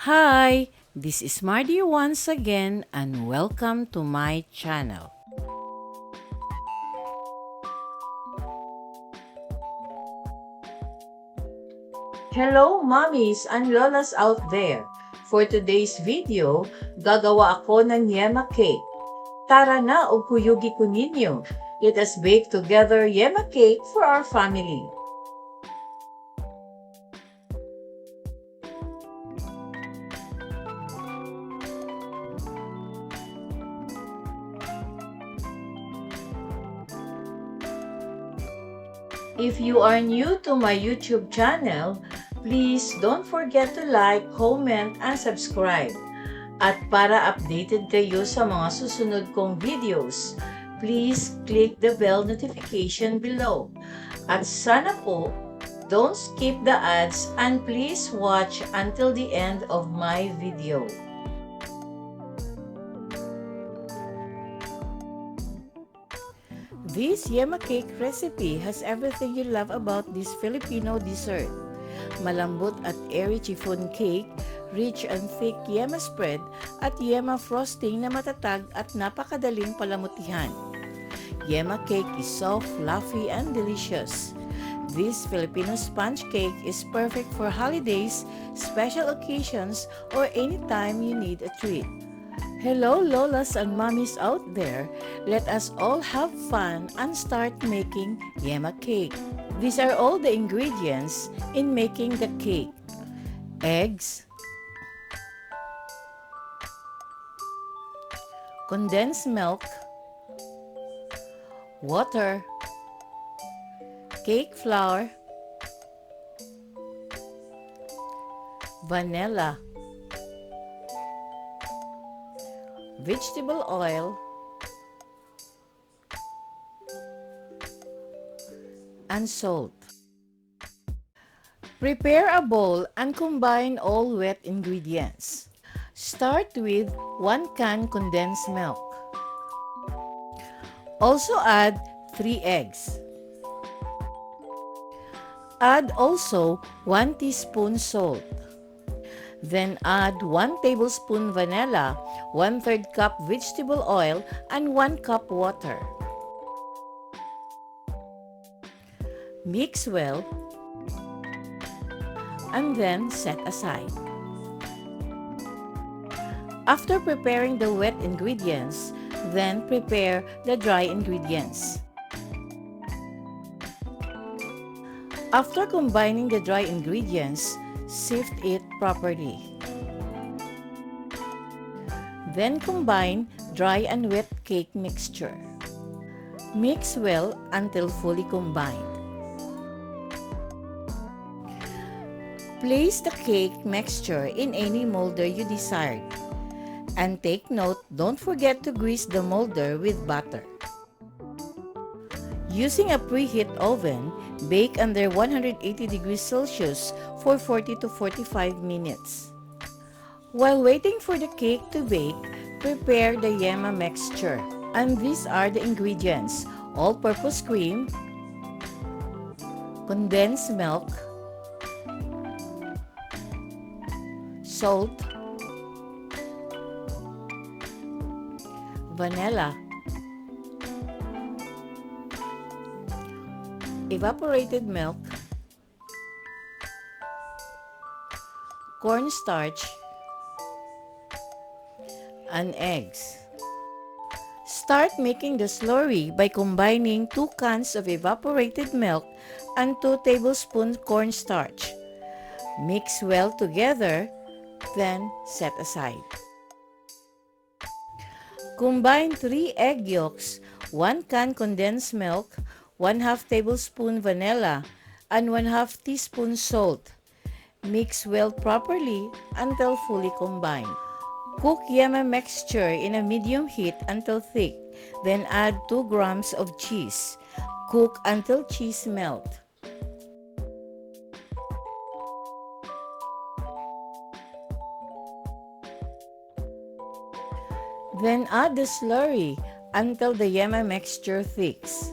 Hi, this is MARDY once again and welcome to my channel. Hello, mommies and lolas out there! For today's video, gagawa ako ng Yema cake. Tara na o kuyugi ko ninyo. Let us bake together Yema cake for our family. If you are new to my YouTube channel, please don't forget to like, comment, and subscribe. At para updated kayo sa mga susunod kong videos, please click the bell notification below. At sana po, don't skip the ads and please watch until the end of my video. This Yema cake recipe has everything you love about this Filipino dessert. Malambot at airy chiffon cake, rich and thick Yema spread, at Yema frosting na matatag at napakadaling palamutihan. Yema cake is soft, fluffy, and delicious. This Filipino sponge cake is perfect for holidays, special occasions, or anytime you need a treat. Hello lolas and mommies out there, let us all have fun and start making Yema cake. These are all the ingredients in making the cake. Eggs, condensed milk, water, cake flour, vanilla, vegetable oil, and salt. Prepare a bowl and combine all wet ingredients. Start with 1 can condensed milk. Also add 3 eggs. Add also 1 teaspoon salt. Then add 1 tablespoon vanilla, 1/3 cup vegetable oil, and 1 cup water. Mix well and then set aside. After preparing the wet ingredients, then prepare the dry ingredients. After combining the dry ingredients, sift it properly. Then combine dry and wet cake mixture. Mix well until fully combined. Place the cake mixture in any molder you desired. And take note, don't forget to grease the molder with butter. Using a preheat oven, bake under 180 degrees Celsius for 40 to 45 minutes. While waiting for the cake to bake, prepare the Yema mixture. And these are the ingredients: all-purpose cream, condensed milk, salt, vanilla, evaporated milk, cornstarch, and eggs. Start making the slurry by combining 2 cans of evaporated milk and 2 tablespoons cornstarch. Mix well together, then set aside. Combine 3 egg yolks, 1 can condensed milk, 1/2 tablespoon vanilla, and 1/2 teaspoon salt. Mix well properly until fully combined. Cook Yema mixture in a medium heat until thick, then add 2 grams of cheese. Cook until cheese melt. Then add the slurry until the Yema mixture thicks.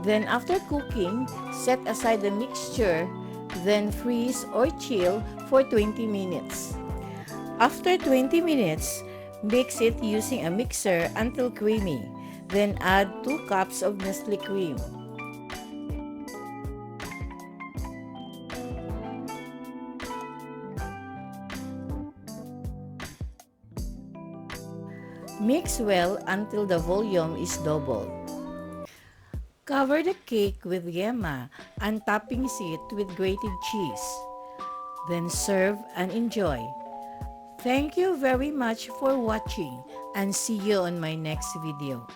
Then after cooking, set aside the mixture, then freeze or chill for 20 minutes. After 20 minutes, mix it using a mixer until creamy. Then add 2 cups of Nestle cream. Mix well until the volume is doubled. Cover the cake with Yema and topping it with grated cheese. Then serve and enjoy. Thank you very much for watching and see you on my next video.